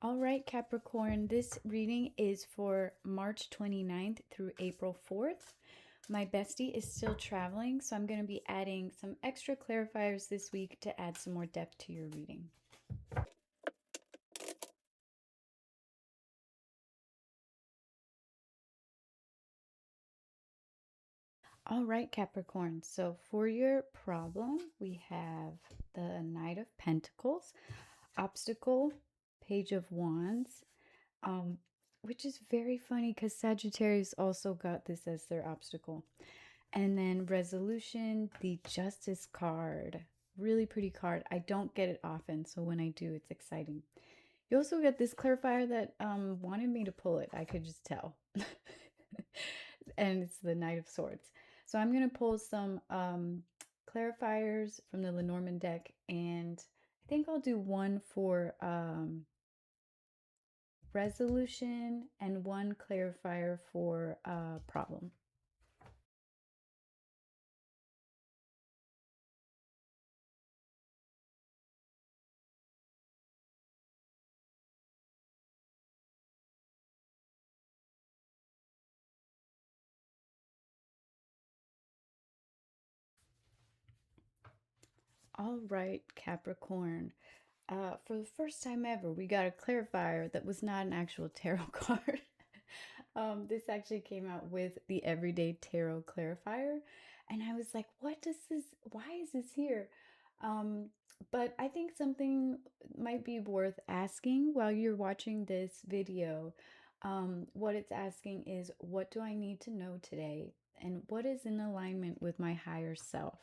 All right, Capricorn, this reading is for March 29th through April 4th. My bestie is still traveling, so I'm going to be adding some extra clarifiers this week to add some more depth to your reading. All right, Capricorn, so for your problem, we have the Knight of Pentacles, obstacle, Page of Wands, um, which is very funny because Sagittarius also got this as their obstacle. And then resolution, the Justice card. Really pretty card. I don't get it often, so when I do, it's exciting. You also get this clarifier that wanted me to pull it. I could just tell. And it's the Knight of Swords. So I'm going to pull some clarifiers from the Lenormand deck, and I think I'll do one for resolution and one clarifier for problem. All right, Capricorn. For the first time ever, we got a clarifier that was not an actual tarot card. This actually came out with the Everyday Tarot Clarifier, and I was like, "What does this? Why is this here?" Um, but I think something might be worth asking while you're watching this video. What it's asking is, "What do I need to know today?" and "What is in alignment with my higher self?"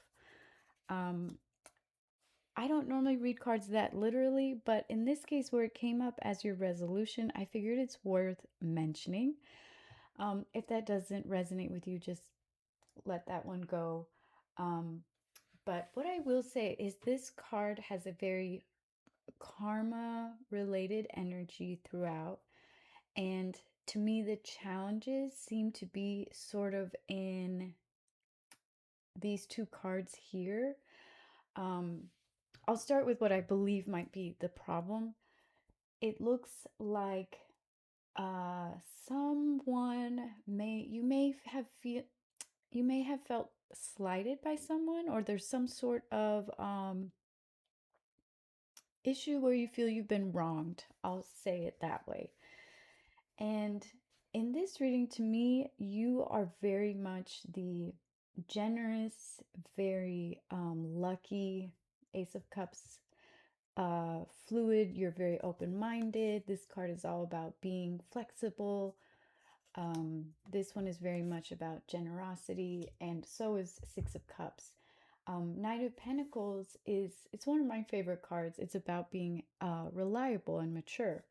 Um, I don't normally read cards that literally, but in this case, where it came up as your resolution, I figured it's worth mentioning. If that doesn't resonate with you, just let that one go. Um, but what I will say is this card has a very karma related energy throughout. And to me, the challenges seem to be sort of in these two cards here. Um, I'll start with what I believe might be the problem. It looks like uh someone may you may have feel you may have felt slighted by someone, or there's some sort of issue where you feel you've been wronged. I'll say it that way. And in this reading, to me, you are very much the generous, very lucky Ace of Cups, fluid. You're very open minded. This card is all about being flexible. This one is very much about generosity, and so is Six of Cups. Knight of Pentacles it's one of my favorite cards. It's about being reliable and mature.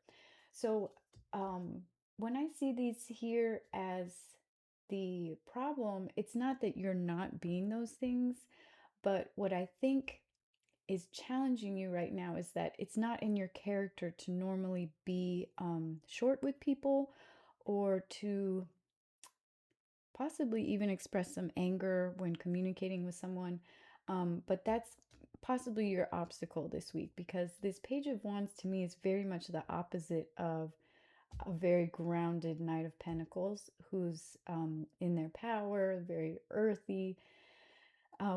So um, when I see these here as the problem, it's not that you're not being those things, but what I think is challenging you right now is that it's not in your character to normally be short with people, or to possibly even express some anger when communicating with someone. But that's possibly your obstacle this week, because this Page of Wands to me is very much the opposite of a very grounded Knight of Pentacles, who's in their power, very earthy,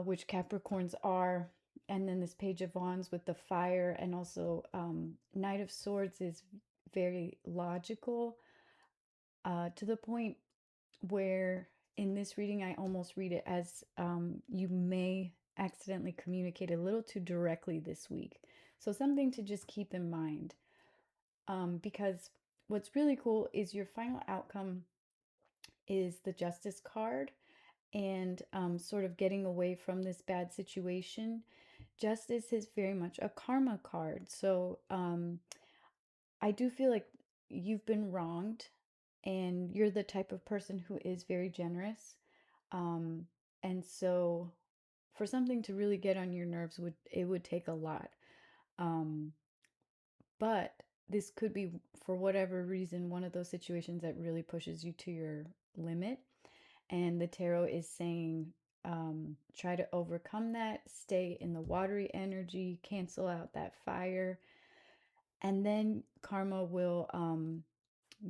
which Capricorns are. And then this Page of Wands with the fire, and also Knight of Swords is very logical, to the point where in this reading, I almost read it as you may accidentally communicate a little too directly this week. So, something to just keep in mind. Because what's really cool is your final outcome is the Justice card, and sort of getting away from this bad situation. Justice is very much a karma card. So, I do feel like you've been wronged, and you're the type of person who is very generous. Um, and so for something to really get on your nerves would take a lot. Um, but this could be, for whatever reason, one of those situations that really pushes you to your limit. And the tarot is saying, try to overcome that, stay in the watery energy, cancel out that fire, and then karma will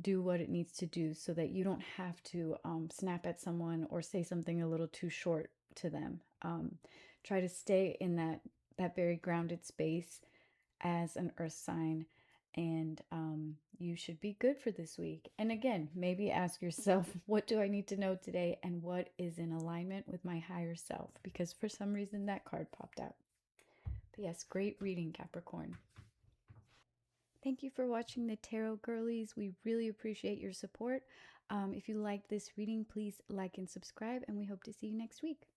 do what it needs to do so that you don't have to snap at someone or say something a little too short to them. Try to stay in that very grounded space as an earth sign, and you should be good for this week. And again, maybe ask yourself, what do I need to know today, and what is in alignment with my higher self? Because for some reason that card popped out. But yes, great reading, Capricorn. Thank you for watching the Tarot Girlies. We really appreciate your support. If you liked this reading, please like and subscribe, and we hope to see you next week.